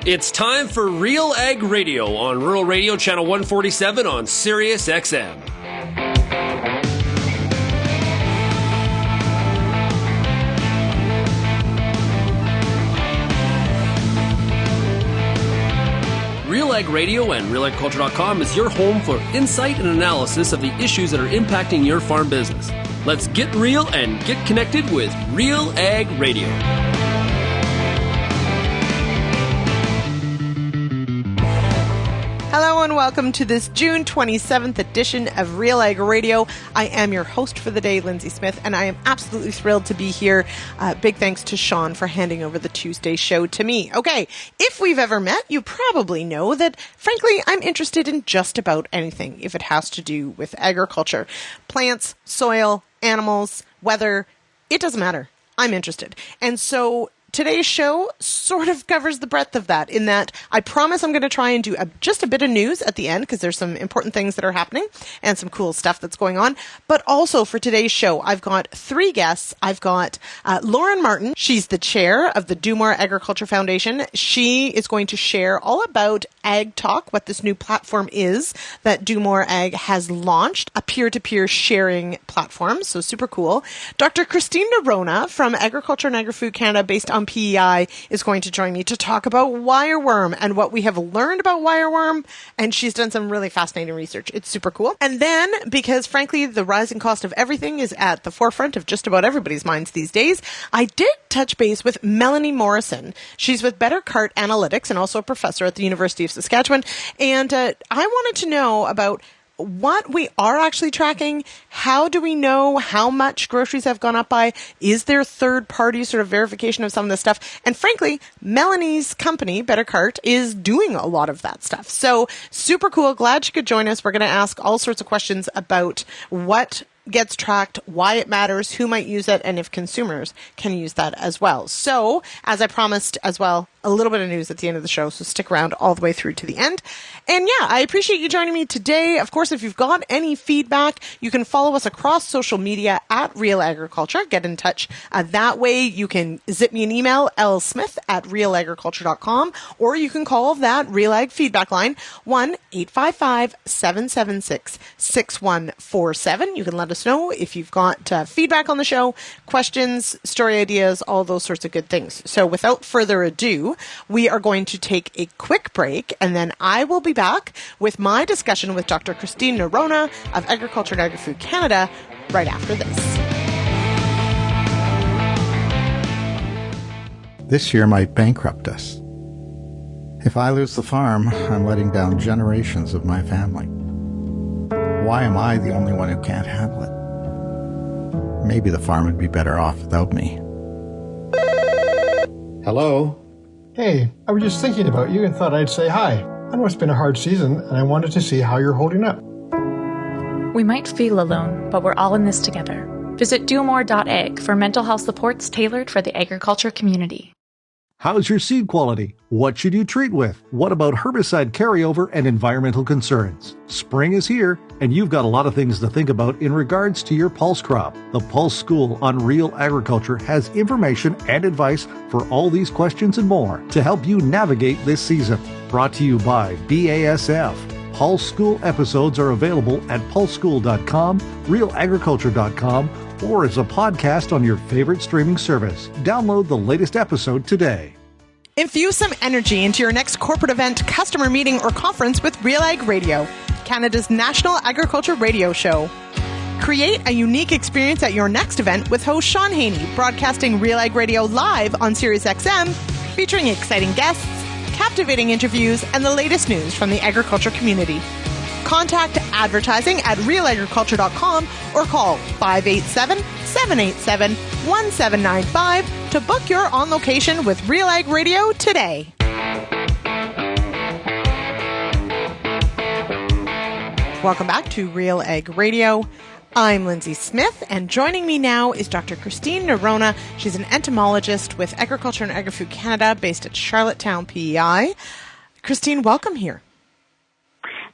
It's time for RealAg Radio on Rural Radio Channel 147 on Sirius XM. RealAg Radio and RealAgriculture.com is your home for insight and analysis of the issues that are impacting your farm business. Let's get real and get connected with RealAg Radio. Hello and welcome to this June 27th edition of RealAg Radio. I am your host for the day, Lyndsey Smith, and I am absolutely thrilled to be here. Big thanks to Sean for handing over the Tuesday show to me. Okay, if we've ever met, you probably know that, frankly, I'm interested in just about anything if it has to do with agriculture. Plants, soil, animals, weather, it doesn't matter. I'm interested. And so today's show sort of covers the breadth of that, in that I promise I'm going to try and do just a bit of news at the end, because there's some important things that are happening and some cool stuff that's going on. But also for today's show, I've got three guests. I've got Lauren Martin. She's the chair of the Do More Agriculture Foundation. She is going to share all about AgTalk, what this new platform is that Do More Ag has launched, a peer-to-peer sharing platform. So super cool. Dr. Christine Noronha from Agriculture and Agri-Food Canada, based on PEI, is going to join me to talk about Wireworm and what we have learned about Wireworm. And she's done some really fascinating research. It's super cool. And then, because frankly, the rising cost of everything is at the forefront of just about everybody's minds these days, I did touch base with Melanie Morrison. She's with Better Cart Analytics and also a professor at the University of Saskatchewan. And I wanted to know about what we are actually tracking. How do we know how much groceries have gone up by? Is there third-party sort of verification of some of this stuff? And frankly, Melanie's company, Better Cart, is doing a lot of that stuff. So super cool. Glad you could join us. We're going to ask all sorts of questions about what gets tracked, why it matters, who might use it, and if consumers can use that as well. So, as I promised as well, a little bit of news at the end of the show, so stick around all the way through to the end. And yeah, I appreciate you joining me today. Of course, if you've got any feedback, you can follow us across social media at RealAgriculture. Get in touch. That way, you can zip me an email, lsmith@realagriculture.com, or you can call that RealAg feedback line, 1-855-776-6147. You can let us know if you've got feedback on the show, questions, story ideas, all those sorts of good things. So without further ado, we are going to take a quick break, and then I will be back with my discussion with Dr. Christine Noronha of Agriculture and Agri-Food Canada right after this. This year might bankrupt us. If I lose the farm, I'm letting down generations of my family. Why am I the only one who can't handle it? Maybe the farm would be better off without me. Hello? Hey, I was just thinking about you and thought I'd say hi. I know it's been a hard season, and I wanted to see how you're holding up. We might feel alone, but we're all in this together. Visit domore.ag for mental health supports tailored for the agriculture community. How's your seed quality? What should you treat with? What about herbicide carryover and environmental concerns? Spring is here, and you've got a lot of things to think about in regards to your pulse crop. The Pulse School on Real Agriculture has information and advice for all these questions and more to help you navigate this season. Brought to you by BASF. Pulse School episodes are available at pulseschool.com, realagriculture.com, or as a podcast on your favorite streaming service. Download the latest episode today. Infuse some energy into your next corporate event, customer meeting, or conference with RealAg Radio, Canada's national agriculture radio show. Create a unique experience at your next event with host Sean Haney, broadcasting RealAg Radio live on Sirius XM, featuring exciting guests, captivating interviews, and the latest news from the agriculture community. Contact advertising at realagriculture.com or call 587-787-1795 to book your on location with RealAg Radio today. Welcome back to RealAg Radio. I'm Lyndsey Smith, and joining me now is Dr. Christine Noronha. She's an entomologist with Agriculture and Agri-Food Canada based at Charlottetown, PEI. Christine, welcome here.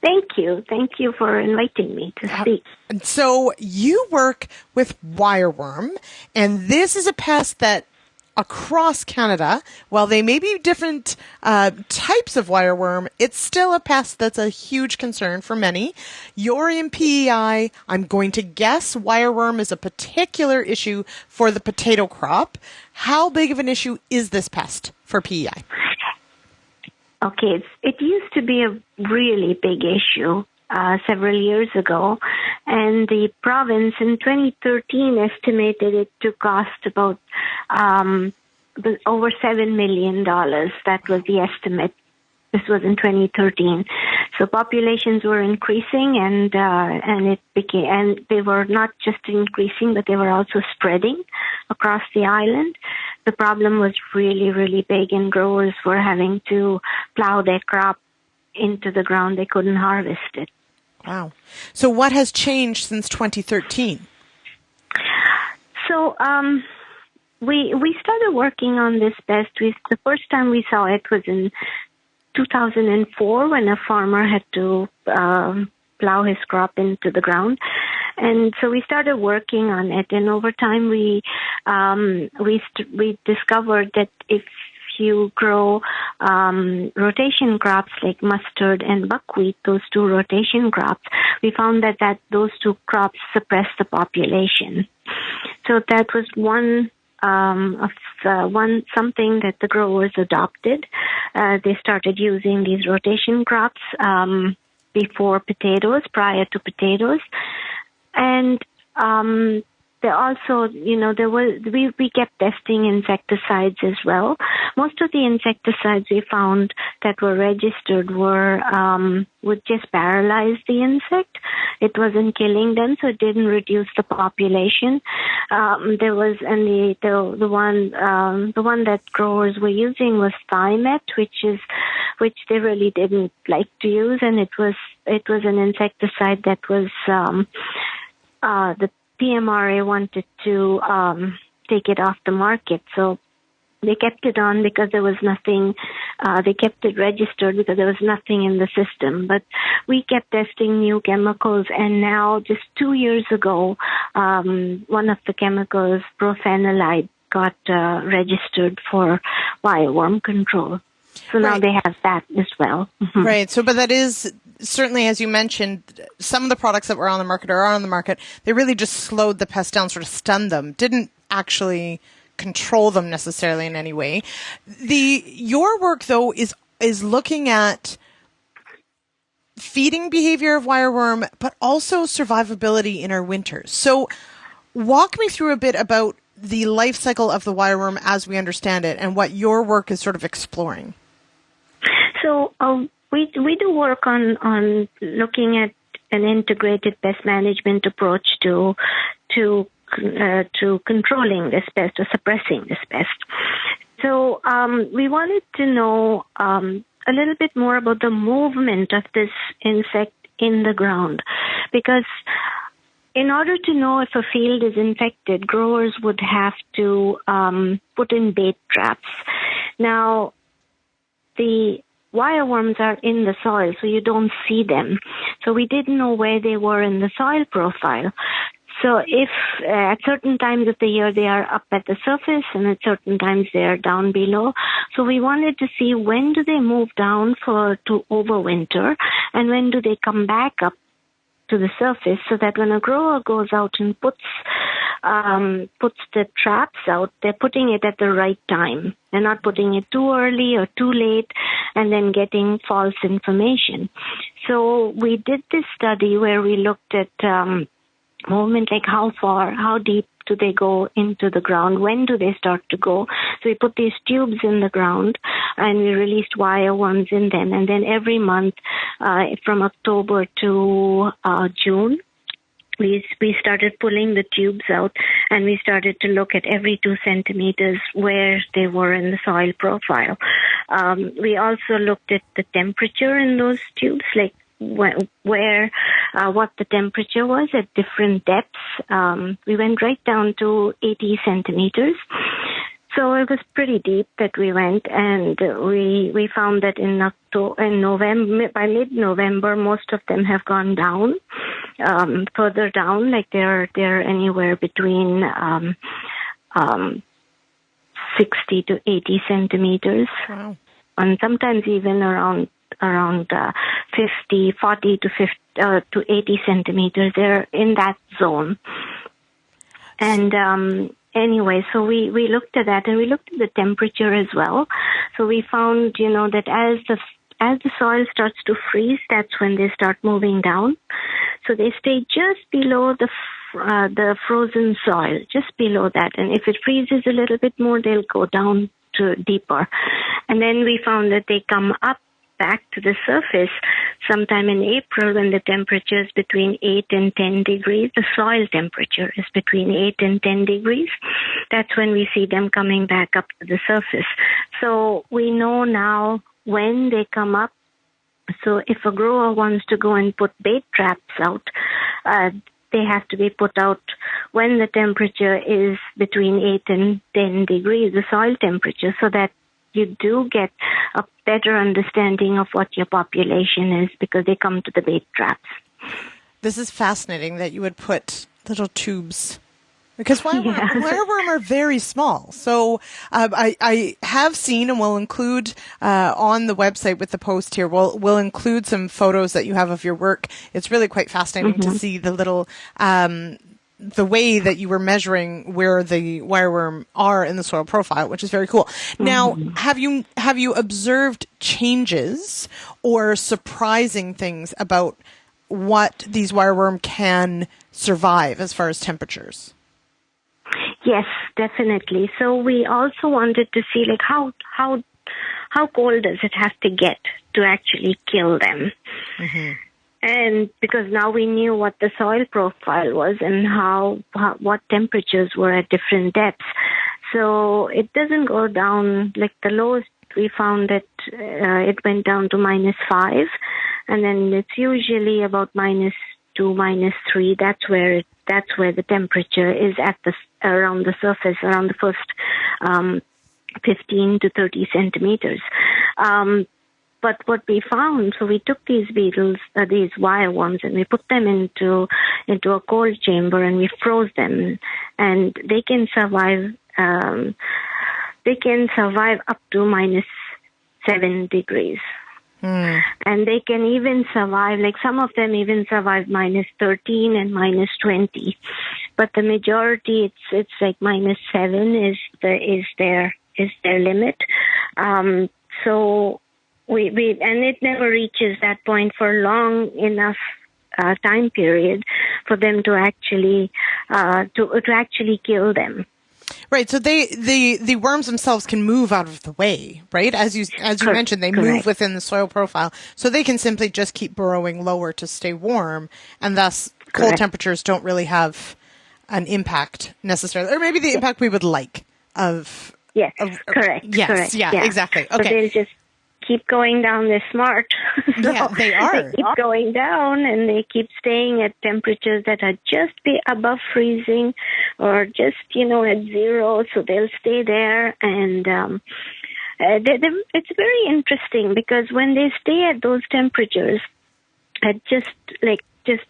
Thank you. Thank you for inviting me to speak. So you work with wireworm, and this is a pest that across Canada, while they may be different types of wireworm, it's still a pest that's a huge concern for many. You're in PEI. I'm going to guess wireworm is a particular issue for the potato crop. How big of an issue is this pest for PEI? Okay, it used to be a really big issue several years ago, and the province in 2013 estimated it to cost about over $7 million. That was the estimate. This was in 2013. So populations were increasing, and they were not just increasing, but they were also spreading across the island. The problem was really, really big, and growers were having to plow their crop into the ground. They couldn't harvest it. Wow. So what has changed since 2013? So we started working on this pest. The first time we saw it was in 2004 when a farmer had to plow his crop into the ground. And so we started working on it, and over time we discovered that if you grow rotation crops like mustard and buckwheat, those two rotation crops, we found that those two crops suppress the population. So that was something that the growers adopted. They started using these rotation crops prior to potatoes, and they also, we kept testing insecticides as well. Most of the insecticides we found that were registered would just paralyze the insect. It wasn't killing them, so it didn't reduce the population. The one that growers were using was Thimet, which they really didn't like to use, and it was an insecticide that was the PMRA wanted to take it off the market, so they kept it on because there was nothing. They kept it registered because there was nothing in the system. But we kept testing new chemicals, and now, just 2 years ago, one of the chemicals, prophenolide, got registered for wireworm control. So now they have that as well. Mm-hmm. Right. So, but that is certainly, as you mentioned, some of the products that were on the market or are on the market, they really just slowed the pest down, sort of stunned them, didn't actually control them necessarily in any way. Your work, though, is looking at feeding behavior of wireworm, but also survivability in our winters. So walk me through a bit about the life cycle of the wireworm as we understand it and what your work is sort of exploring. So we do work on looking at an integrated pest management approach to controlling this pest or suppressing this pest. So we wanted to know a little bit more about the movement of this insect in the ground, because in order to know if a field is infected, growers would have to put in bait traps. Now, the wireworms are in the soil, so you don't see them. So we didn't know where they were in the soil profile. So if at certain times of the year they are up at the surface and at certain times they are down below. So we wanted to see when do they move down to overwinter and when do they come back up to the surface, so that when a grower goes out and puts the traps out, they're putting it at the right time. They're not putting it too early or too late and then getting false information. So we did this study where we looked at movement, like how deep do they go into the ground? When do they start to go? So we put these tubes in the ground and we released wireworms in them. And then every month from October to June, we started pulling the tubes out and we started to look at every 2 centimeters where they were in the soil profile. We also looked at the temperature in those tubes, like what the temperature was at different depths. We went right down to 80 centimeters. So it was pretty deep that we went, and we found that in November, by mid-November, most of them have gone down, further down, like they're anywhere between 60 to 80 centimeters. Wow. And sometimes even around 40 to 80 centimeters. They're in that zone. And anyway, so we looked at that, and we looked at the temperature as well. So we found, that as the soil starts to freeze, that's when they start moving down. So they stay just below the frozen soil, just below that. And if it freezes a little bit more, they'll go down to deeper. And then we found that they come up back to the surface sometime in April when the temperature is between 8 and 10 degrees. The soil temperature is between 8 and 10 degrees. That's when we see them coming back up to the surface. So we know now when they come up. So if a grower wants to go and put bait traps out, they have to be put out when the temperature is between 8 and 10 degrees, the soil temperature, so that you do get a better understanding of what your population is, because they come to the bait traps. This is fascinating that you would put little tubes, because wireworm are very small. So I have seen, and we'll include on the website with the post here, we'll include some photos that you have of your work. It's really quite fascinating to see the little the way that you were measuring where the wireworm are in the soil profile, which is very cool. Now, have you observed changes or surprising things about what these wireworm can survive as far as temperatures? Yes, definitely. So we also wanted to see how cold does it have to get to actually kill them. And because now we knew what the soil profile was and what temperatures were at different depths. So it doesn't go down, like the lowest we found that it went down to -5, and then it's usually about -2, -3. That's where the temperature is at around the surface, around the first 15 to 30 centimeters. But what we found, so we took these beetles, these wireworms, and we put them into a cold chamber, and we froze them, and they can survive. They can survive up to -7 degrees, and they can even survive. Like some of them even survive -13 and -20, but the majority, it's like -7 is their limit. So. And it never reaches that point for long enough time period for them to actually kill them. Right. So the worms themselves can move out of the way, right? As you mentioned, they move within the soil profile, so they can simply just keep burrowing lower to stay warm, and thus cold temperatures don't really have an impact necessarily, or maybe the impact we would like of. Yes. Correct. Yes. Correct. Yeah. Exactly. Okay. So they'll just keep going down. They're smart. Yeah, they are. They keep going down, and they keep staying at temperatures that are just above freezing or just, at zero. So they'll stay there. And it's very interesting, because when they stay at those temperatures, at just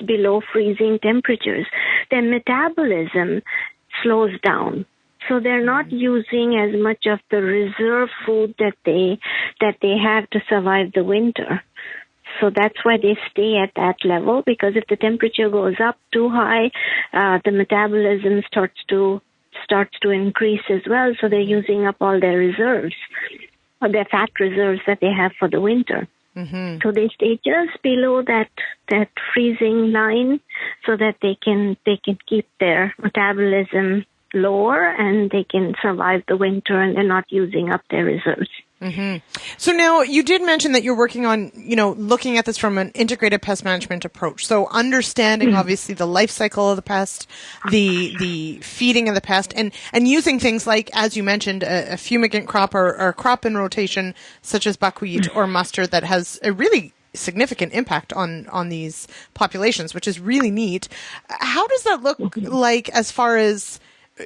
below freezing temperatures, their metabolism slows down. So they're not using as much of the reserve food that they have to survive the winter. So that's why they stay at that level, because if the temperature goes up too high, the metabolism starts to increase as well. So they're using up all their reserves, or their fat reserves that they have for the winter. So they stay just below that freezing line, so that they can keep their metabolism lower, and they can survive the winter, and they're not using up their reserves. So now you did mention that you're working on, looking at this from an integrated pest management approach. So understanding obviously the life cycle of the pest, the feeding of the pest, and using things like, as you mentioned, a fumigant crop or a crop in rotation such as buckwheat or mustard that has a really significant impact on these populations, which is really neat. How does that look like as far as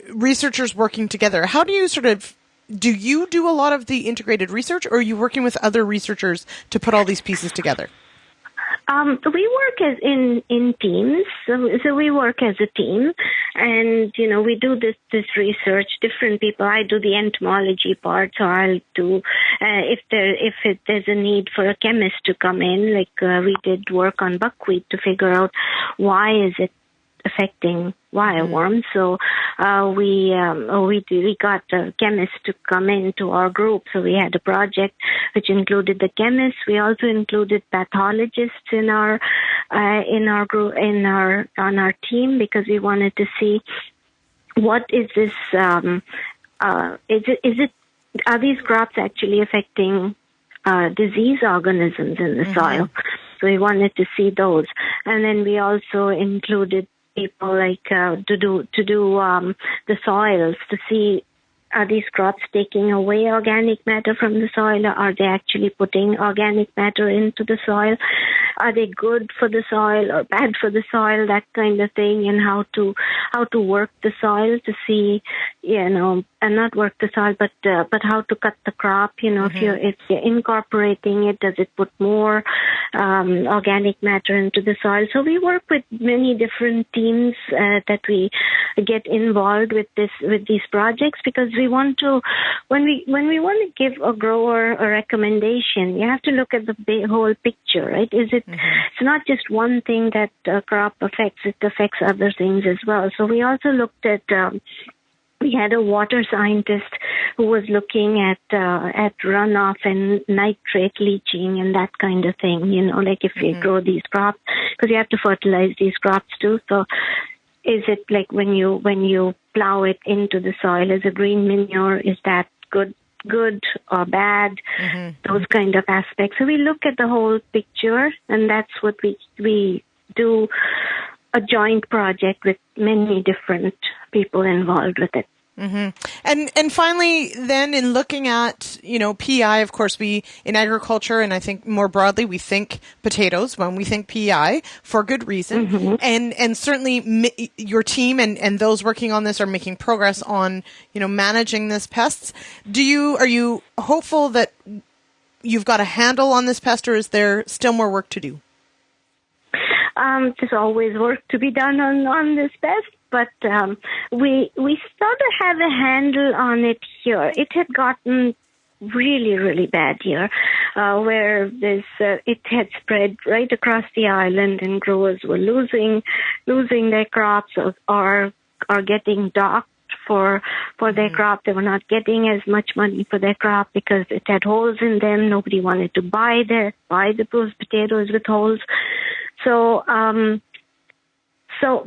researchers working together? How do you do you do a lot of the integrated research, or are you working with other researchers to put all these pieces together? We work as in teams, so we work as a team, and we do this research. Different people. I do the entomology part, so I'll do if there's a need for a chemist to come in. Like we did work on buckwheat to figure out why is it affecting wireworms. So we got a chemist to come into our group. So we had a project which included the chemists. We also included pathologists in our group on our team, because we wanted to see what is this. Are these crops actually affecting disease organisms in the soil? So we wanted to see those, and then we also included people like to do the soils to see, are these crops taking away organic matter from the soil, or are they actually putting organic matter into the soil? Are they good for the soil or bad for the soil? That kind of thing, and how to work the soil to see, and not work the soil, but how to cut the crop. If you're incorporating it, does it put more organic matter into the soil? So we work with many different teams that we get involved with these projects, because we want to, when we want to give a grower a recommendation, you have to look at the whole picture, right? It's not just one thing that a crop affects; it affects other things as well. So we also looked at. We had a water scientist who was looking at runoff and nitrate leaching and that kind of thing. Like if you grow these crops, because you have to fertilize these crops too. So is it like when you plow it into the soil as a green manure? Is that good or bad? Those kind of aspects. So we look at the whole picture, and that's what we do. A joint project with many different people involved with it. And finally, then, in looking at, PEI, of course, we, in agriculture, and I think more broadly, we think potatoes when we think PEI, for good reason. And certainly your team and those working on this are making progress on, managing this pests. Are you hopeful that you've got a handle on this pest, or is there still more work to do? There's always work to be done on this pest, but we sort of have a handle on it here. It had gotten really, really bad here, where it had spread right across the island, and growers were losing their crops or getting docked for their crop. They were not getting as much money for their crop because it had holes in them. Nobody wanted to buy those potatoes with holes.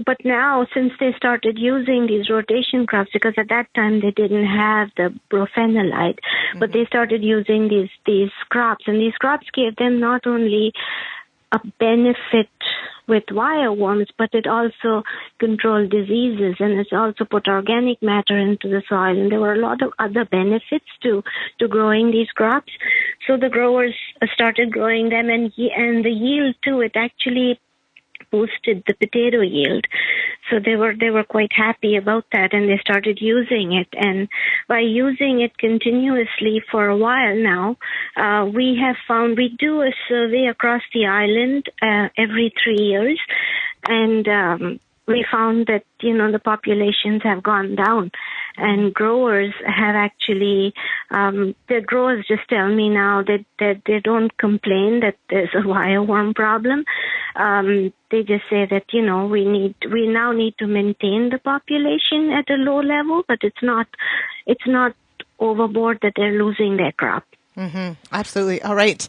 But now, since they started using these rotation crops, because at that time they didn't have the brofenolide, but they started using these crops, and these crops gave them not only a benefit with wireworms, but it also controlled diseases, and it also put organic matter into the soil, and there were a lot of other benefits to growing these crops. So the growers started growing them, and the yield too, it actually boosted the potato yield. So they were quite happy about that, and they started using it. And by using it continuously for a while now, we have found, we do a survey across the island every 3 years, and we found that, the populations have gone down, and growers have actually, the growers just tell me now that they don't complain that there's a wireworm problem. They just say that, we now need to maintain the population at a low level, but it's not overboard that they're losing their crop. Absolutely. All right.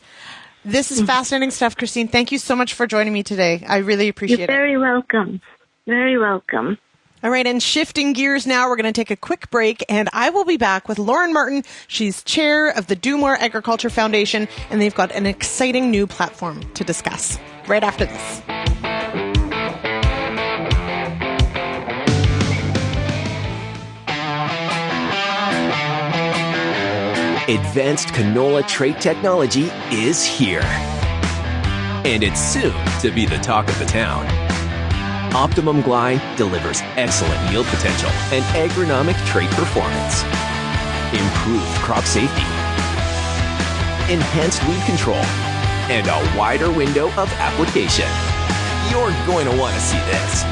This is fascinating stuff, Christine. Thank you so much for joining me today. I really appreciate it. You're very welcome. Very welcome. All right, and shifting gears now, we're going to take a quick break, and I will be back with Lauren Martin. She's chair of the Do More Agriculture Foundation, and they've got an exciting new platform to discuss right after this. Advanced canola trait technology is here. And it's soon to be the talk of the town. Optimum Glide delivers excellent yield potential and agronomic trait performance. Improved crop safety. Enhanced weed control. and a wider window of application. You're going to want to see this.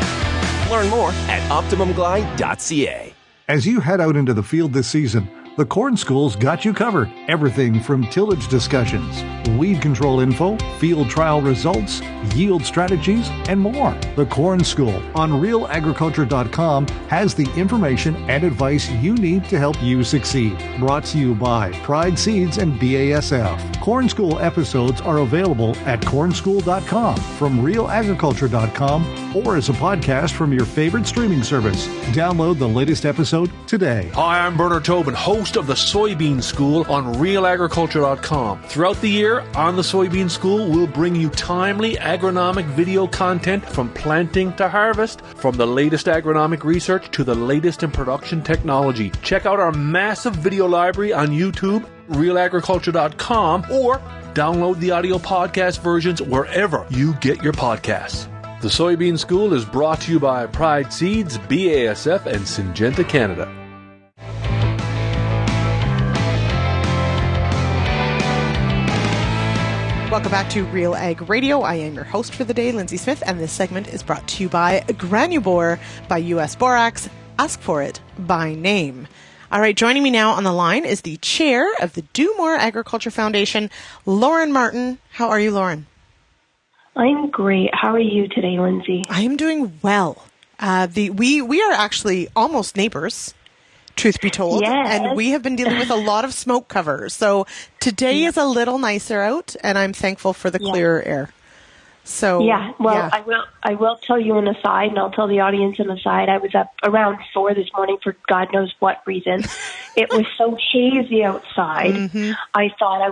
Learn more at OptimumGlide.ca. As you head out into the field this season, the Corn School's got you covered. Everything from tillage discussions, weed control info, field trial results, yield strategies, and more. The Corn School on RealAgriculture.com has the information and advice you need to help you succeed. Brought to you by Pride Seeds and BASF. Corn School episodes are available at cornschool.com, from RealAgriculture.com, or as a podcast from your favorite streaming service. Download the latest episode today. Hi, I'm Bernard Tobin, host of the Soybean School on RealAgriculture.com. Throughout the year, on the Soybean School, we'll bring you timely agronomic video content from planting to harvest, from the latest agronomic research to the latest in production technology. Check out our massive video library on YouTube, RealAgriculture.com, or download the audio podcast versions wherever you get your podcasts. The Soybean School is brought to you by Pride Seeds, BASF, and Syngenta Canada. Welcome back to Real Ag Radio. I am your host for the day, Lindsay Smith, and this segment is brought to you by Granubor by US Borax. Ask for it by name. All right, joining me now on the line is the chair of the Do More Agriculture Foundation, Lauren Martin. How are you, Lauren? I'm great. How are you today, Lindsay? I am doing well. We are actually almost neighbors, truth be told, yes. And we have been dealing with a lot of smoke covers. So today is a little nicer out, and I'm thankful for the clearer air. So I will tell you an aside, and I'll tell the audience an aside. I was up around 4 this morning for God knows what reason. It was so hazy outside. Mm-hmm. I thought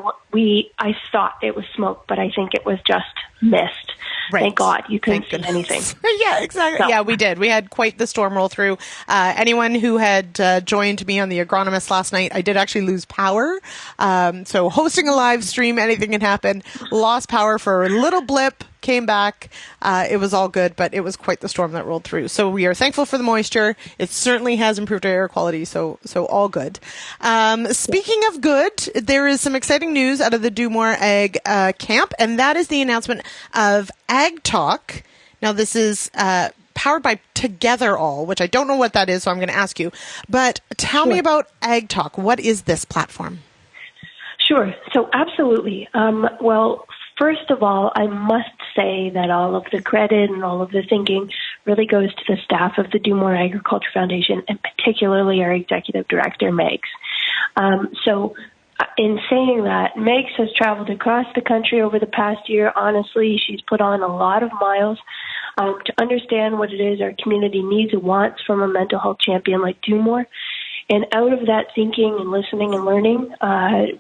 it was smoke, but I think it was just mist. Right. Thank God you couldn't see anything. Yeah, exactly. So. Yeah, we did. We had quite the storm roll through. Anyone who had joined me on the Agronomist last night, I did actually lose power. So hosting a live stream, anything can happen. Lost power for a little blip. Came back. It was all good, but it was quite the storm that rolled through. So we are thankful for the moisture. It certainly has improved our air quality, so all good. Speaking of good, there is some exciting news out of the Do More Ag camp, and that is the announcement of AgTalk. Now, this is powered by Together All, which I don't know what that is, so I'm going to ask you. But tell me about AgTalk. What is this platform? Sure. So absolutely. First of all, I must say that all of the credit and all of the thinking really goes to the staff of the Do More Agriculture Foundation, and particularly our executive director, Megs. In saying that, Megs has traveled across the country over the past year. Honestly, she's put on a lot of miles to understand what it is our community needs and wants from a mental health champion like Do More. And out of that thinking and listening and learning,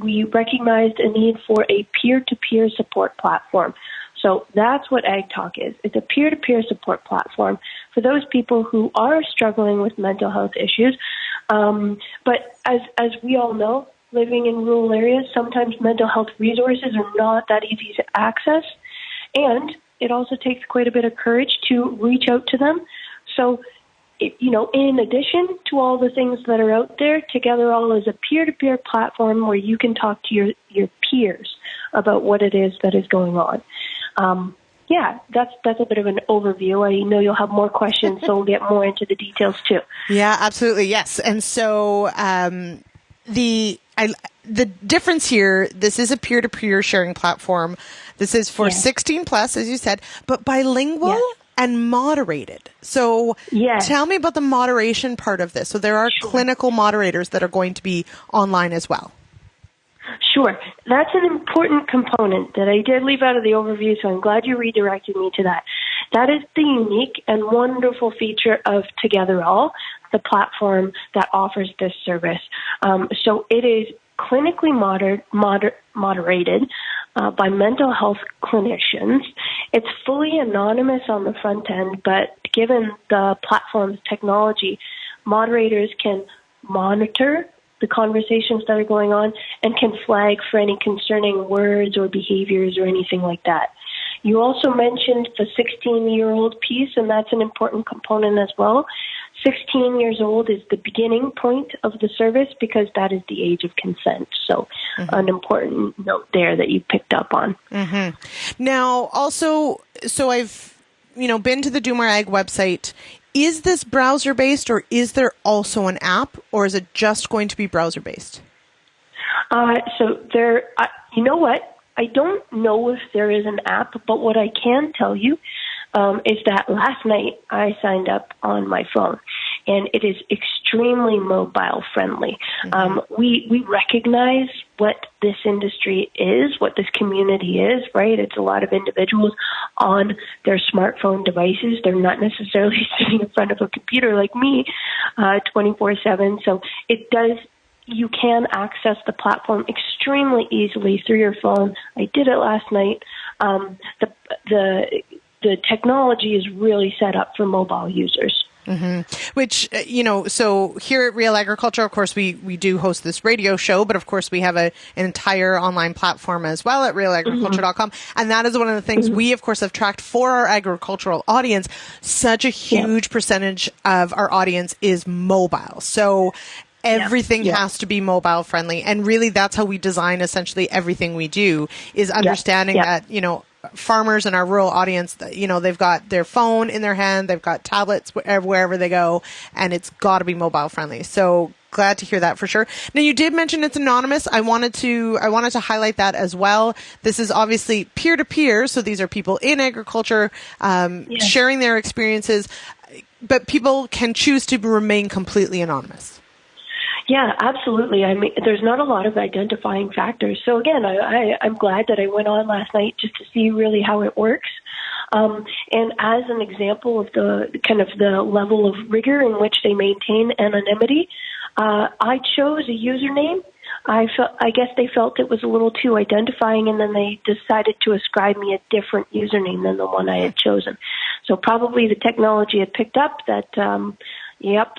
we recognized a need for a peer-to-peer support platform. So that's what AgTalk is. It's a peer-to-peer support platform for those people who are struggling with mental health issues. But as we all know, living in rural areas, sometimes mental health resources are not that easy to access. And it also takes quite a bit of courage to reach out to them. So in addition to all the things that are out there, Together All is a peer-to-peer platform where you can talk to your peers about what it is that is going on. That's a bit of an overview. I know you'll have more questions, so we'll get more into the details too. Yeah, absolutely, yes. And so the difference here, this is a peer-to-peer sharing platform. This is for 16 plus, as you said, but bilingual and moderated. So tell me about the moderation part of this. So there are clinical moderators that are going to be online as well. Sure. That's an important component that I did leave out of the overview, so I'm glad you redirected me to that. That is the unique and wonderful feature of Together All, the platform that offers this service. So it is clinically moderated by mental health clinicians. It's fully anonymous on the front end, but given the platform's technology, moderators can monitor the conversations that are going on and can flag for any concerning words or behaviors or anything like that. You also mentioned the 16-year-old piece, and that's an important component as well. 16 years old is the beginning point of the service because that is the age of consent. So an important note there that you picked up on. Now, also, so I've, been to the Do More Ag website. Is this browser-based, or is there also an app, or is it just going to be browser-based? So there, you know what? I don't know if there is an app, but what I can tell you is that last night I signed up on my phone, and it is extremely mobile friendly. We recognize what this industry is, what this community is, right? It's a lot of individuals on their smartphone devices. They're not necessarily sitting in front of a computer like me 24/7. So it does. You can access the platform extremely easily through your phone. I did it last night. The technology is really set up for mobile users. Which, so here at Real Agriculture, of course, we do host this radio show, but of course we have an entire online platform as well at realagriculture.com. And that is one of the things we, of course, have tracked for our agricultural audience. Such a huge percentage of our audience is mobile. So everything has to be mobile friendly. And really that's how we design essentially everything we do, is understanding that, farmers in our rural audience, they've got their phone in their hand, they've got tablets wherever they go, and it's got to be mobile friendly. So glad to hear that for sure. Now, you did mention it's anonymous. I wanted to highlight that as well. This is obviously peer-to-peer, so these are people in agriculture sharing their experiences, but people can choose to remain completely anonymous. Yeah, absolutely. I mean, there's not a lot of identifying factors. So again, I'm glad that I went on last night just to see really how it works. And as an example of the kind of the level of rigor in which they maintain anonymity, I chose a username. I guess they felt it was a little too identifying, and then they decided to ascribe me a different username than the one I had chosen. So probably the technology had picked up that,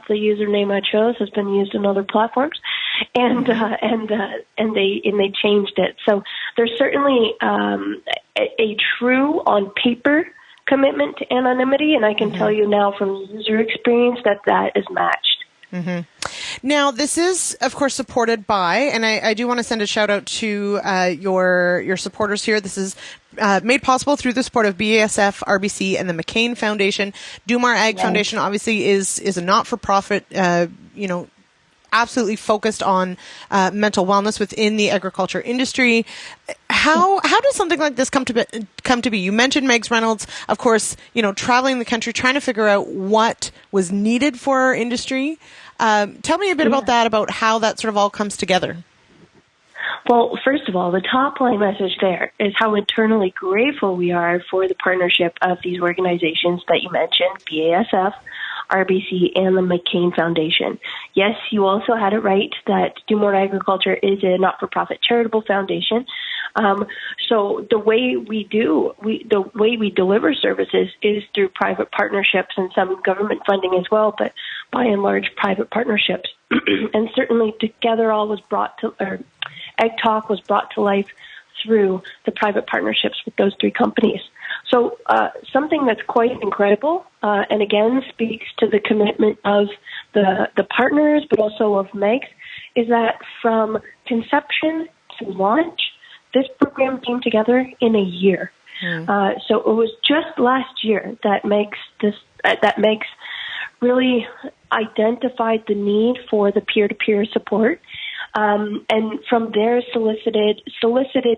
the username I chose has been used in other platforms, and they changed it. So there's certainly a true on paper commitment to anonymity, and I can tell you now from user experience that is matched. Now, this is, of course, supported by, and I do want to send a shout out to your supporters here. This is made possible through the support of BASF, RBC, and the McCain Foundation. Do More Ag Foundation obviously is a not-for-profit, absolutely focused on mental wellness within the agriculture industry. How does something like this come to be? You mentioned Megs Reynolds, of course, traveling the country, trying to figure out what was needed for our industry. Tell me a bit about that, about how that sort of all comes together. Well, first of all, the top line message there is how internally grateful we are for the partnership of these organizations that you mentioned, BASF, RBC, and the McCain Foundation. Yes, you also had it right that Do More Agriculture is a not-for-profit charitable foundation. So the way we deliver services is through private partnerships and some government funding as well, but by and large private partnerships. And certainly Together All was brought to, or AgTalk was brought to life through the private partnerships with those three companies. So something that's quite incredible, and again speaks to the commitment of the partners, but also of Megs, is that from conception to launch, this program came together in a year. So it was just last year that Megs really identified the need for the peer-to-peer support. And from there solicited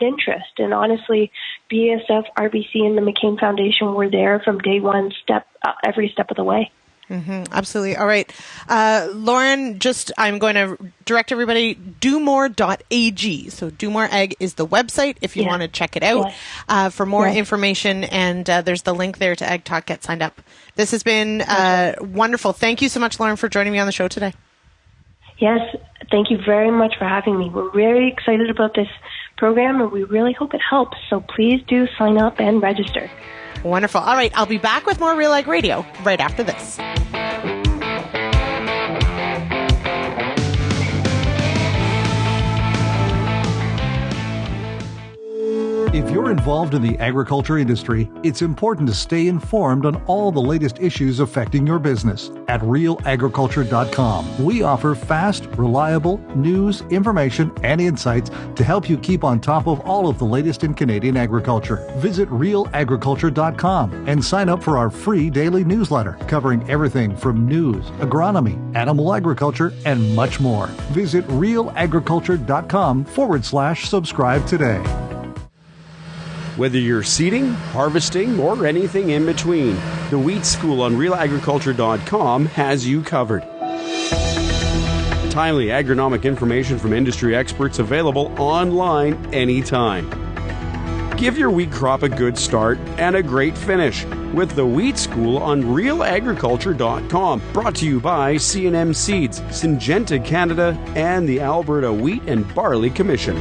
interest. And honestly, BASF, RBC, and the McCain Foundation were there from day one, every step of the way. Absolutely. All right. Lauren, I'm going to direct everybody, domore.ag. So Do More Ag is the website if you want to check it out for more information. And there's the link there to AgTalk. Get signed up. This has been wonderful. Thank you so much, Lauren, for joining me on the show today. Yes, thank you very much for having me. We're very excited about this program, and we really hope it helps. So please do sign up and register. Wonderful. All right, I'll be back with more RealAg Radio right after this. If you're involved in the agriculture industry, it's important to stay informed on all the latest issues affecting your business. At RealAgriculture.com, we offer fast, reliable news, information, and insights to help you keep on top of all of the latest in Canadian agriculture. Visit RealAgriculture.com and sign up for our free daily newsletter covering everything from news, agronomy, animal agriculture, and much more. Visit RealAgriculture.com/subscribe today. Whether you're seeding, harvesting, or anything in between, the Wheat School on RealAgriculture.com has you covered. Timely agronomic information from industry experts available online anytime. Give your wheat crop a good start and a great finish with the Wheat School on RealAgriculture.com. Brought to you by C&M Seeds, Syngenta Canada, and the Alberta Wheat and Barley Commission.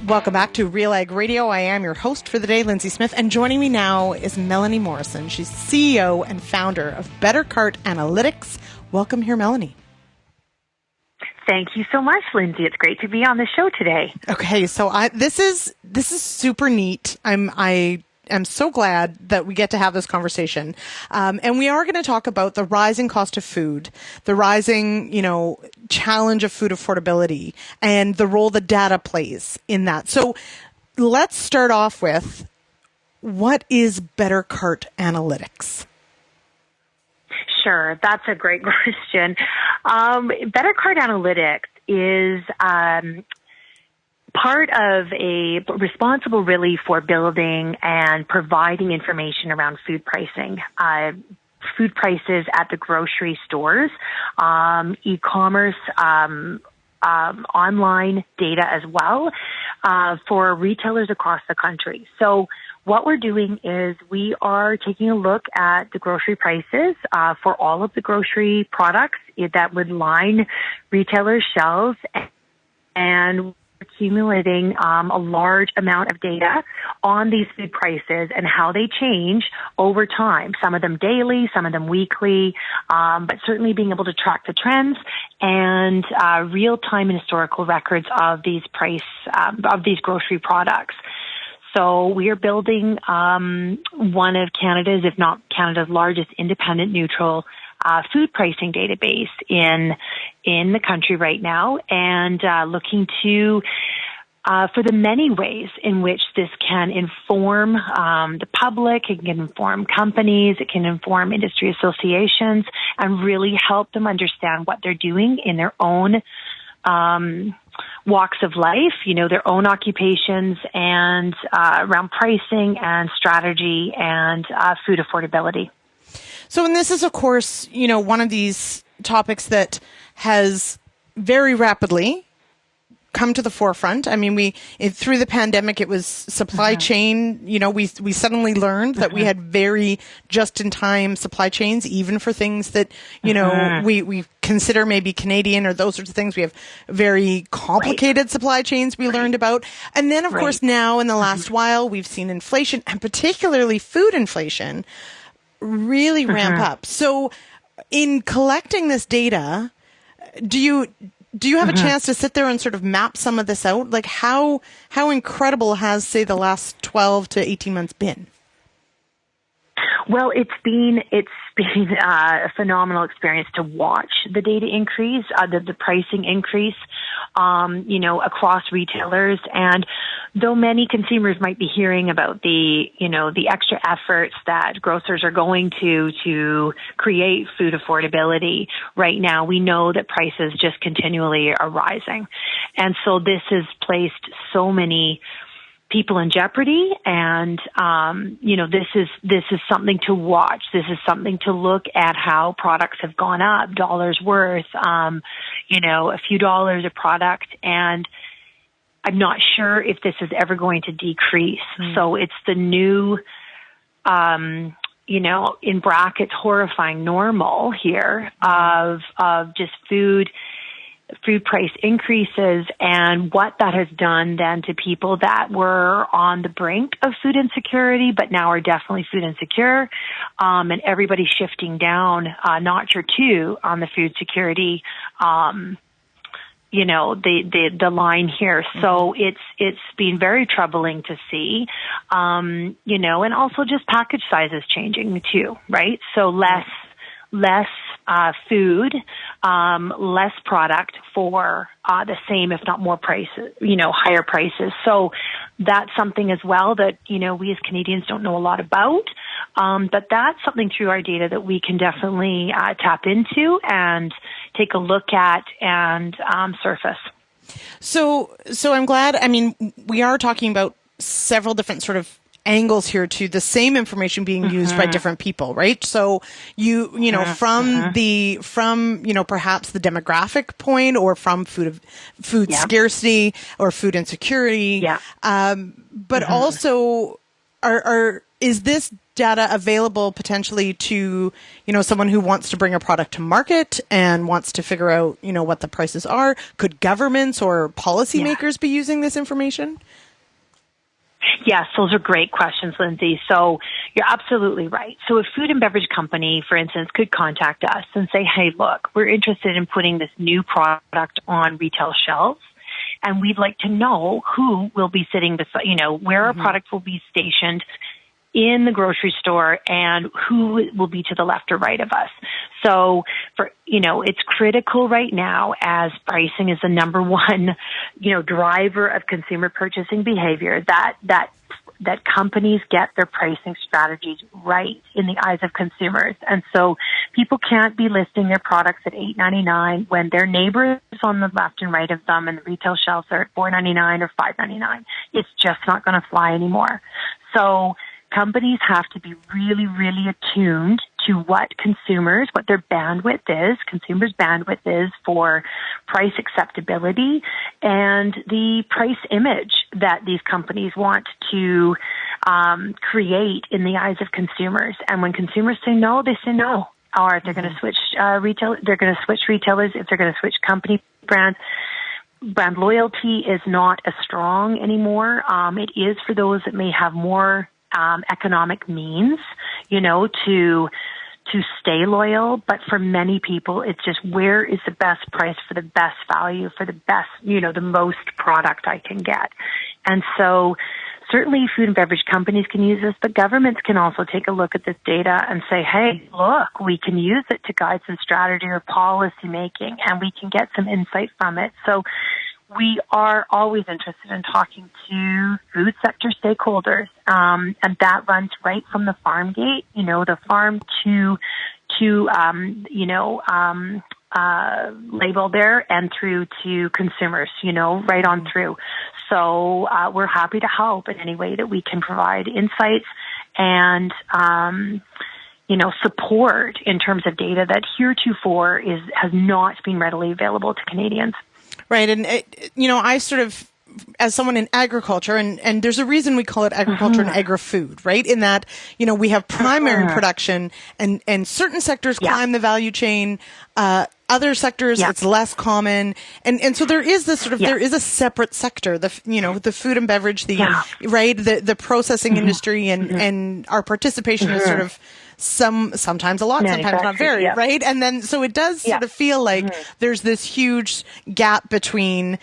Welcome back to RealAg Radio. I am your host for the day, Lyndsey Smith, and joining me now is Melanie Morrison. She's CEO and founder of Better Cart Analytics. Welcome here, Melanie. Thank you so much, Lindsay. It's great to be on the show today. Okay, so this is super neat. I am so glad that we get to have this conversation. And we are going to talk about the rising cost of food, the rising, challenge of food affordability, and the role the data plays in that. So let's start off with, what is Better Cart Analytics? Sure, that's a great question. Better Cart Analytics is part of responsible really for building and providing information around food pricing. Food prices at the grocery stores, e-commerce, online data as well, for retailers across the country. So what we're doing is we are taking a look at the grocery prices for all of the grocery products that would line retailers' shelves, and accumulating a large amount of data on these food prices and how they change over time, some of them daily, some of them weekly, but certainly being able to track the trends and real-time and historical records of these grocery products. So we are building one of Canada's, if not Canada's largest independent neutral food pricing database in the country right now, and looking to for the many ways in which this can inform the public, it can inform companies, it can inform industry associations, and really help them understand what they're doing in their own walks of life, their own occupations, and around pricing and strategy and food affordability. So, and this is, of course, one of these topics that has very rapidly come to the forefront. I mean, through the pandemic, it was supply chain. We suddenly learned that we had very just-in-time supply chains, even for things that, we consider maybe Canadian or those sorts of things. We have very complicated supply chains we learned about. And then, of course, now in the last while, we've seen inflation, and particularly food inflation, really ramp up. So in collecting this data, do you have a chance to sit there and sort of map some of this out? Like how incredible has, say, the last 12 to 18 months been? Well, it's been a phenomenal experience to watch the data increase, the pricing increase, across retailers. And though many consumers might be hearing about the extra efforts that grocers are going to create food affordability right now, we know that prices just continually are rising. And so this has placed so many people in jeopardy, and this is something to watch. This is something to look at how products have gone up, dollars worth, a few dollars a product, and I'm not sure if this is ever going to decrease. So it's the new, in brackets, horrifying normal here of just food food price increases and what that has done then to people that were on the brink of food insecurity, but now are definitely food insecure, and everybody shifting down a notch or two on the food security, the line here. So it's been very troubling to see, and also just package sizes changing too, right? So less food, less product for the same, if not more prices, higher prices. So that's something as well that, we as Canadians don't know a lot about. But that's something through our data that we can definitely tap into and take a look at and surface. So I'm glad. I mean, we are talking about several different sort of angles here to the same information being used by different people, right? So from perhaps the demographic point, or from food scarcity or food insecurity, but also is this data available potentially to, someone who wants to bring a product to market and wants to figure out, what the prices are? Could governments or policymakers be using this information? Yes, those are great questions, Lindsay. So you're absolutely right. So a food and beverage company, for instance, could contact us and say, hey, look, we're interested in putting this new product on retail shelves, and we'd like to know who will be sitting beside, where our product will be stationed in the grocery store and who will be to the left or right of us. So it's critical right now, as pricing is the number one, driver of consumer purchasing behavior, that companies get their pricing strategies right in the eyes of consumers. And so people can't be listing their products at $8.99 when their neighbors on the left and right of them and the retail shelves are at $4.99 or $5.99. It's just not going to fly anymore. So companies have to be really, really attuned to what their bandwidth is, consumers' bandwidth is for price acceptability and the price image that these companies want to create in the eyes of consumers. And when consumers say no, they say no. Or if they're going to switch they're going to switch retailers. If they're going to switch company brands, brand loyalty is not as strong anymore. It is for those that may have more economic means, to stay loyal. But for many people, it's just, where is the best price for the best value, for the best, the most product I can get. And so certainly food and beverage companies can use this, but governments can also take a look at this data and say, hey, look, we can use it to guide some strategy or policy making, and we can get some insight from it. So we are always interested in talking to food sector stakeholders, and that runs right from the farm gate, the farm to label there, and through to consumers, right on through. So we're happy to help in any way that we can provide insights and support in terms of data that heretofore has not been readily available to Canadians. Right. And, I sort of, as someone in agriculture, and there's a reason we call it agriculture and agri-food, right? In that, we have primary production and certain sectors climb the value chain. Other sectors, it's less common. And so there is this sort of, there is a separate sector, the food and beverage, the processing industry, and our participation is sort of sometimes a lot, sometimes not very, right? And then, so it does sort of feel like there's this huge gap between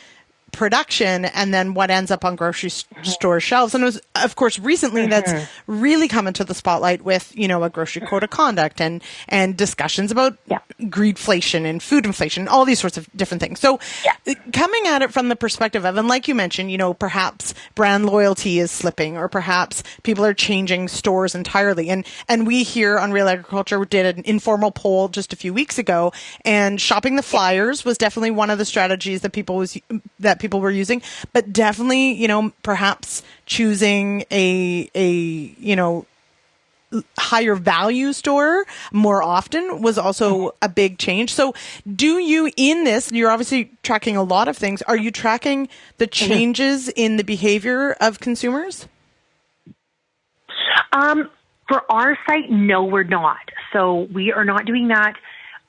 production and then what ends up on grocery store shelves. And it was, of course, recently that's really come into the spotlight with, a grocery code of conduct and discussions about greedflation and food inflation, all these sorts of different things. So coming at it from the perspective of, and like you mentioned, perhaps brand loyalty is slipping, or perhaps people are changing stores entirely. And we here on Real Agriculture did an informal poll just a few weeks ago, and shopping the flyers was definitely one of the strategies that people were using, but definitely, perhaps choosing a higher value store more often was also a big change. So do you, in this, you're obviously tracking a lot of things. Are you tracking the changes in the behavior of consumers? For our site, no, we're not. So we are not doing that.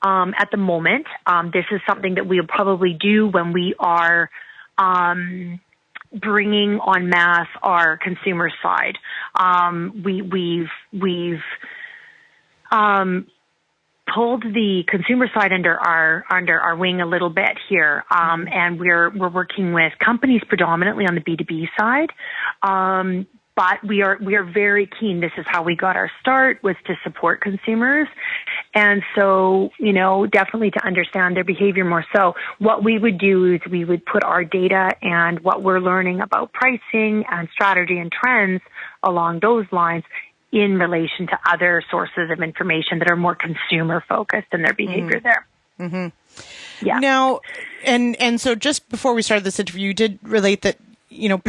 at the moment. This is something that we'll probably do when we are bringing en masse our consumer side. We've pulled the consumer side under our wing a little bit here, and we're working with companies predominantly on the B2B side. But we are very keen. This is how we got our start, was to support consumers. And so, definitely to understand their behavior more. So what we would do is we would put our data and what we're learning about pricing and strategy and trends along those lines in relation to other sources of information that are more consumer focused in their behavior there. Mm-hmm. Yeah. Now, and so just before we started this interview, you did relate that,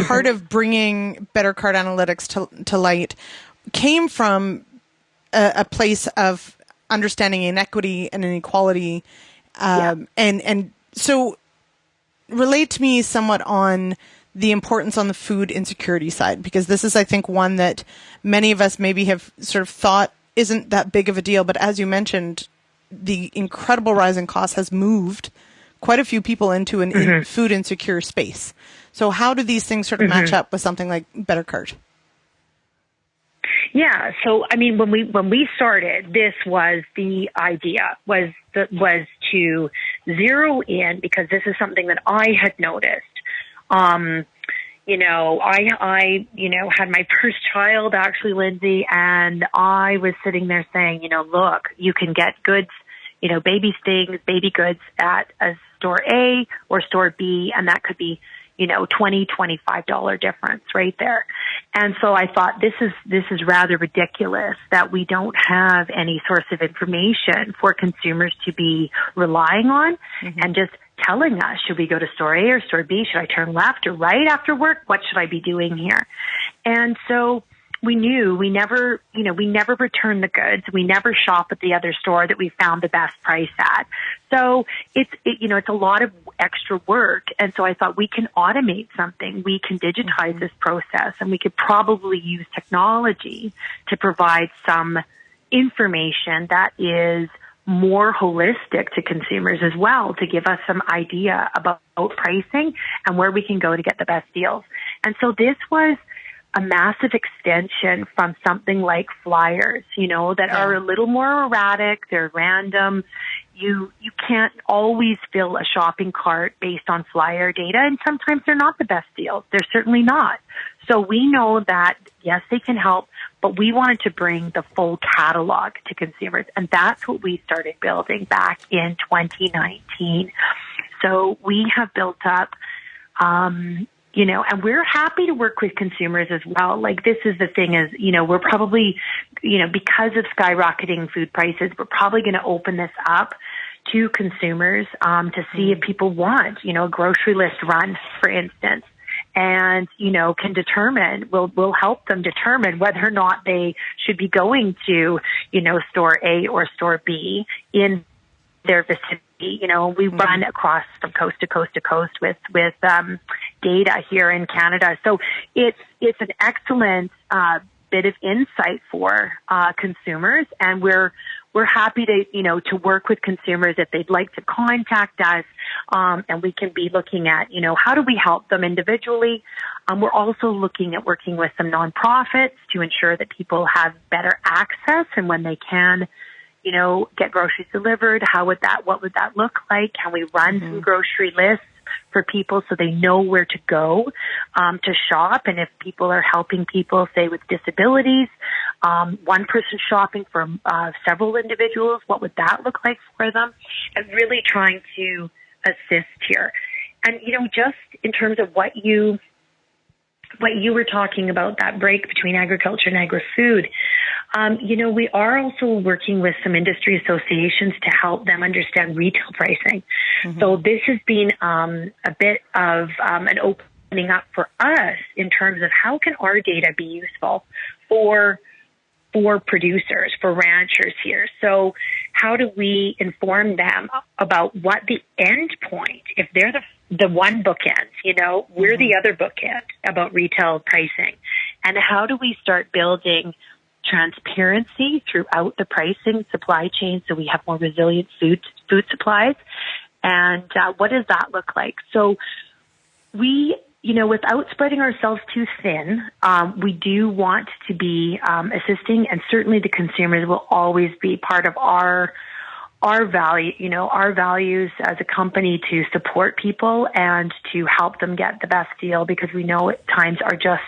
part of bringing better card analytics to light came from a place of understanding inequity and inequality. And so relate to me somewhat on the importance on the food insecurity side, because this is, I think, one that many of us maybe have sort of thought isn't that big of a deal. But as you mentioned, the incredible rise in costs has moved quite a few people into an food insecure space. So how do these things sort of match up with something like Better Cart? Yeah. So, I mean, when we started, this was the idea, was to zero in, because this is something that I had noticed. I had my first child, actually, Lindsay, and I was sitting there saying, look, you can get goods, baby things, baby goods at a store A or store B, and that could be, $20, $25 difference right there. And so I thought this is rather ridiculous that we don't have any source of information for consumers to be relying on and just telling us, should we go to store A or store B? Should I turn left or right after work? What should I be doing here? And so we knew we never return the goods. We never shop at the other store that we found the best price at. So it's a lot of extra work. And so I thought, we can automate something. We can digitize this process, and we could probably use technology to provide some information that is more holistic to consumers as well, to give us some idea about pricing and where we can go to get the best deals. And so this was a massive extension from something like flyers, that are a little more erratic. They're random. You can't always fill a shopping cart based on flyer data, and sometimes they're not the best deals. They're certainly not. So we know that, yes, they can help, but we wanted to bring the full catalog to consumers, and that's what we started building back in 2019. So we have built up, and we're happy to work with consumers as well. Like, this is the thing is, we're probably, because of skyrocketing food prices, we're probably going to open this up to consumers to see if people want, a grocery list run, for instance, and, can determine, we'll help them determine whether or not they should be going to, store A or store B in their vicinity. We run across from coast to coast to coast with data here in Canada. So it's an excellent bit of insight for consumers, and we're happy to work with consumers if they'd like to contact us, and we can be looking at how do we help them individually. We're also looking at working with some nonprofits to ensure that people have better access, and when they can get groceries delivered, what would that look like? Can we run some grocery lists for people so they know where to go to shop? And if people are helping people, say, with disabilities, one person shopping for several individuals, what would that look like for them? And really trying to assist here. And, just in terms of what you were talking about, that break between agriculture and agri-food, we are also working with some industry associations to help them understand retail pricing. So this has been a bit of an opening up for us in terms of how can our data be useful for producers, for ranchers here. So how do we inform them about what the end point, if they're the one bookend, we're the other bookend about retail pricing, and how do we start building transparency throughout the pricing supply chain so we have more resilient food supplies. And what does that look like? So we, without spreading ourselves too thin, we do want to be assisting, and certainly the consumers will always be part of our value, our values as a company to support people and to help them get the best deal, because we know times are just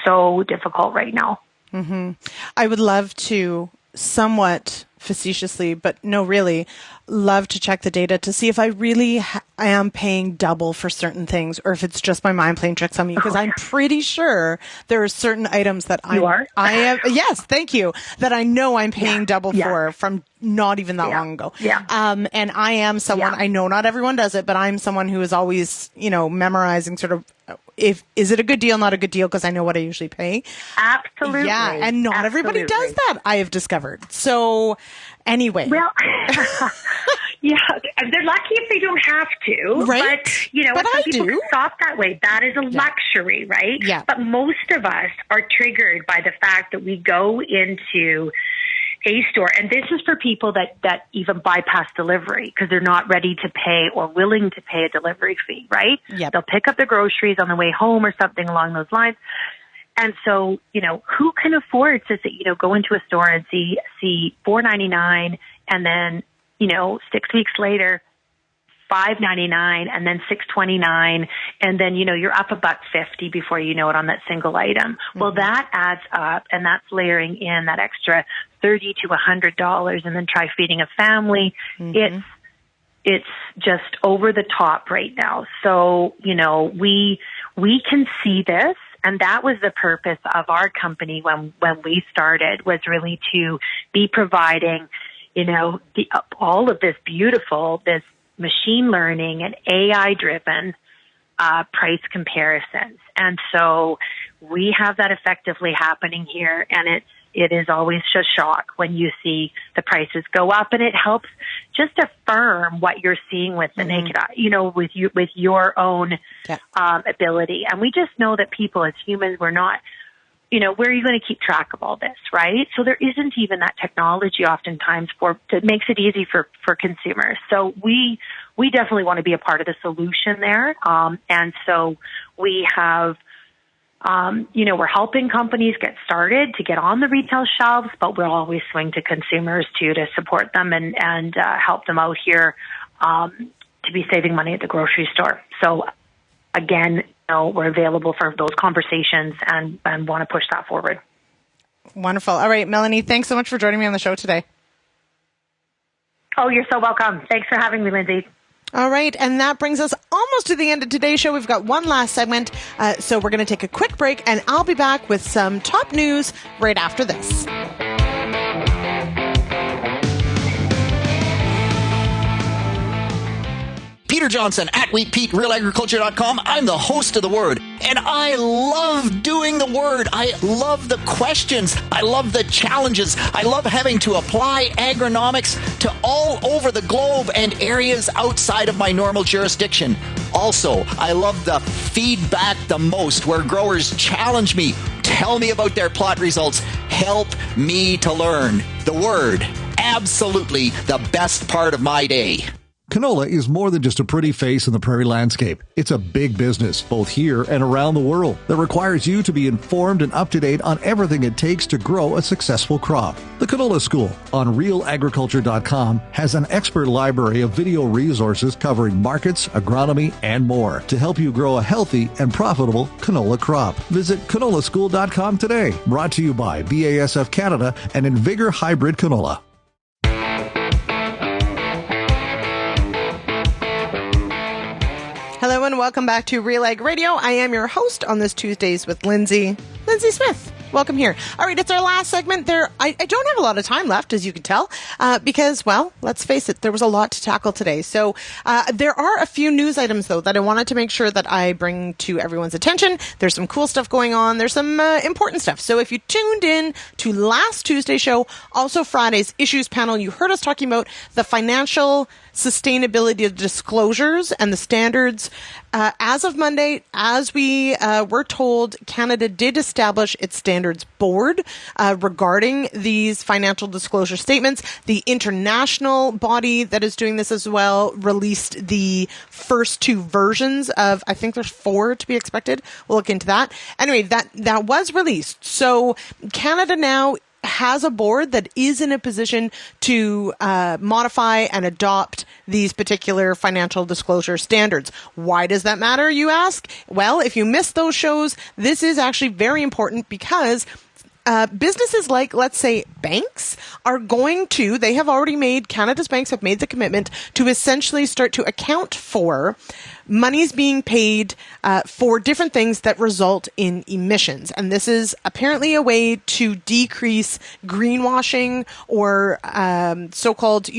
so difficult right now. Mm-hmm. I would love to, somewhat facetiously, but no, really, love to check the data to see if I really am paying double for certain things, or if it's just my mind playing tricks on me, because I'm pretty sure there are certain items that yes, thank you, that I know I'm paying double for from not even that long ago. Yeah. And I am someone, I know not everyone does it, but I'm someone who is always, memorizing sort of, is it a good deal, not a good deal, because I know what I usually pay. Absolutely. Yeah, and not everybody does that, I have discovered. So anyway. Well, yeah, they're lucky if they don't have to. Right. But some people can shop that way. That is a luxury, right? Yeah. But most of us are triggered by the fact that we go into a store, and this is for people that even bypass delivery because they're not ready to pay or willing to pay a delivery fee, right? Yep. They'll pick up the groceries on the way home or something along those lines. And so, who can afford to go into a store and see $4.99 and then, 6 weeks later, $5.99 and then $6.29, and then you're up $1.50 before you know it on that single item. Mm-hmm. Well, that adds up, and that's layering in that extra $30 to $100, and then try feeding a family. Mm-hmm. It's just over the top right now. So we can see this. And that was the purpose of our company when we started, was really to be providing, all of this machine learning and AI-driven price comparisons. And so we have that effectively happening here, and it is always a shock when you see the prices go up, and it helps just affirm what you're seeing with the naked eye, with your own ability. And we just know that people as humans, we're not, where are you going to keep track of all this, right? So there isn't even that technology oftentimes that makes it easy for consumers. So we definitely want to be a part of the solution there. And so we have, we're helping companies get started to get on the retail shelves, but we'll always swing to consumers too, to support them and help them out here, to be saving money at the grocery store. So again, we're available for those conversations and want to push that forward. Wonderful. All right, Melanie, thanks so much for joining me on the show today. Oh, you're so welcome. Thanks for having me, Lindsay. All right, and that brings us almost to the end of today's show. We've got one last segment, so we're going to take a quick break, and I'll be back with some top news right after this. Peter Johnson at WheatPete, RealAgriculture.com. I'm the host of The Word, and I love doing The Word. I love the questions. I love the challenges. I love having to apply agronomics to all over the globe and areas outside of my normal jurisdiction. Also, I love the feedback the most, where growers challenge me, tell me about their plot results, help me to learn. The Word, absolutely the best part of my day. Canola is more than just a pretty face in the prairie landscape. It's a big business, both here and around the world, that requires you to be informed and up to date on everything it takes to grow a successful crop. The Canola School on RealAgriculture.com has an expert library of video resources covering markets, agronomy, and more to help you grow a healthy and profitable canola crop. Visit canolaschool.com today. Brought to you by BASF Canada and Invigor Hybrid Canola. Hello and welcome back to RealAg Radio. I am your host on this Tuesdays with Lindsay Smith. Welcome here. All right, it's our last segment. I don't have a lot of time left, as you can tell, because, well, let's face it, there was a lot to tackle today. So there are a few news items, though, that I wanted to make sure that I bring to everyone's attention. There's some cool stuff going on. There's some important stuff. So if you tuned in to last Tuesday's show, also Friday's issues panel, you heard us talking about the financial sustainability of disclosures and the standards As of Monday, as we were told, Canada did establish its standards board regarding these financial disclosure statements. The international body that is doing this as well released the first 2 versions of, I think there's 4 to be expected. We'll look into that. Anyway, that was released. So Canada now has a board that is in a position to modify and adopt these particular financial disclosure standards. Why does that matter, you ask? Well, if you missed those shows, this is actually very important because businesses like, let's say, banks are Canada's banks have made the commitment to essentially start to account for monies being paid for different things that result in emissions. And this is apparently a way to decrease greenwashing or so-called,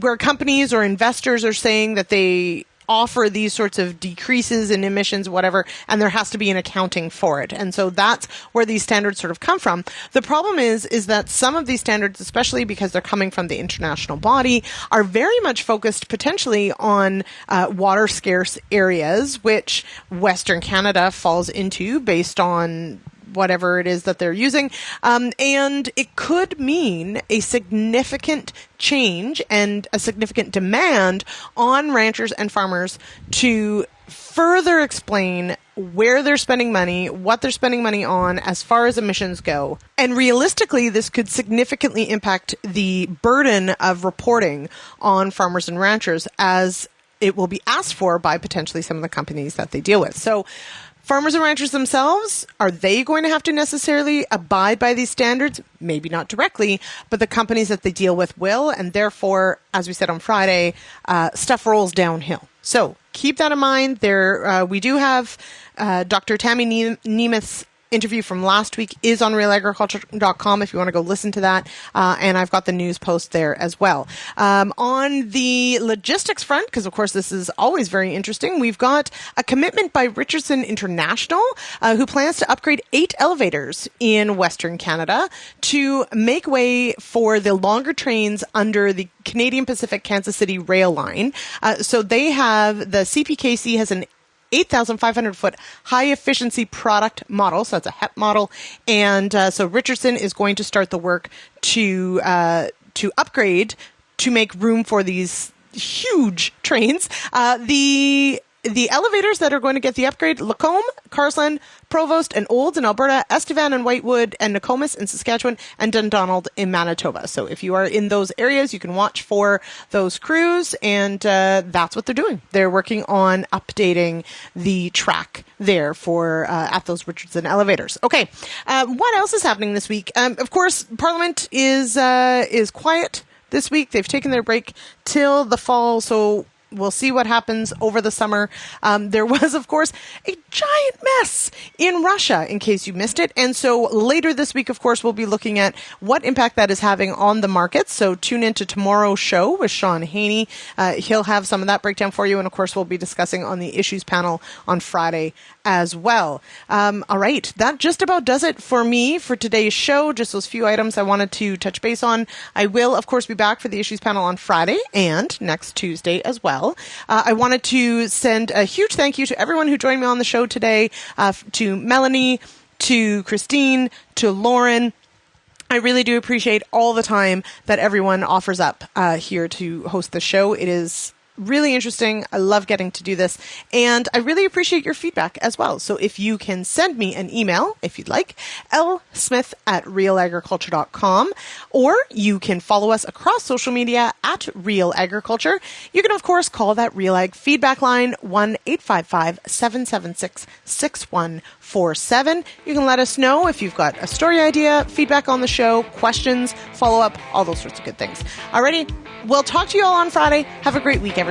where companies or investors are saying that they offer these sorts of decreases in emissions, whatever, and there has to be an accounting for it. And so that's where these standards sort of come from. The problem is that some of these standards, especially because they're coming from the international body, are very much focused potentially on water scarce areas, which Western Canada falls into based on whatever it is that they're using. And it could mean a significant change and a significant demand on ranchers and farmers to further explain where they're spending money, what they're spending money on as far as emissions go. And realistically, this could significantly impact the burden of reporting on farmers and ranchers as it will be asked for by potentially some of the companies that they deal with. So farmers and ranchers themselves, are they going to have to necessarily abide by these standards? Maybe not directly, but the companies that they deal with will, and therefore, as we said on Friday, stuff rolls downhill. So keep that in mind. We do have Dr. Tammy Nemeth's interview from last week is on RealAgriculture.com if you want to go listen to that. And I've got the news post there as well. On the logistics front, because of course this is always very interesting, we've got a commitment by Richardson International, who plans to upgrade 8 elevators in Western Canada to make way for the longer trains under the Canadian Pacific Kansas City rail line. So they have, the CPKC has an 8,500-foot high-efficiency product model, so that's a HEP model, and so Richardson is going to start the work to upgrade to make room for these huge trains. The elevators that are going to get the upgrade: Lacombe, Carsland, Provost and Olds in Alberta, Estevan and Whitewood, and Nokomis in Saskatchewan, and Dundonald in Manitoba. So if you are in those areas, you can watch for those crews, and that's what they're doing. They're working on updating the track there for at those Richardson elevators. Okay, what else is happening this week? Of course, Parliament is quiet this week. They've taken their break till the fall, so we'll see what happens over the summer. There was, of course, a giant mess in Russia, in case you missed it. And so later this week, of course, we'll be looking at what impact that is having on the markets. So tune into tomorrow's show with Sean Haney. He'll have some of that breakdown for you. And, of course, we'll be discussing on the issues panel on Friday as well. All right. That just about does it for me for today's show. Just those few items I wanted to touch base on. I will, of course, be back for the issues panel on Friday and next Tuesday as well. I wanted to send a huge thank you to everyone who joined me on the show today, to Melanie, to Christine, to Lauren. I really do appreciate all the time that everyone offers up here to host the show. It is really interesting. I love getting to do this, and I really appreciate your feedback as well. So if you can send me an email, if you'd like, lsmith@realagriculture.com, or you can follow us across social media at RealAgriculture. You can, of course, call that RealAg feedback line, 1-855-776-6147. You can let us know if you've got a story idea, feedback on the show, questions, follow-up, all those sorts of good things. Alrighty, we'll talk to you all on Friday. Have a great week, everyone.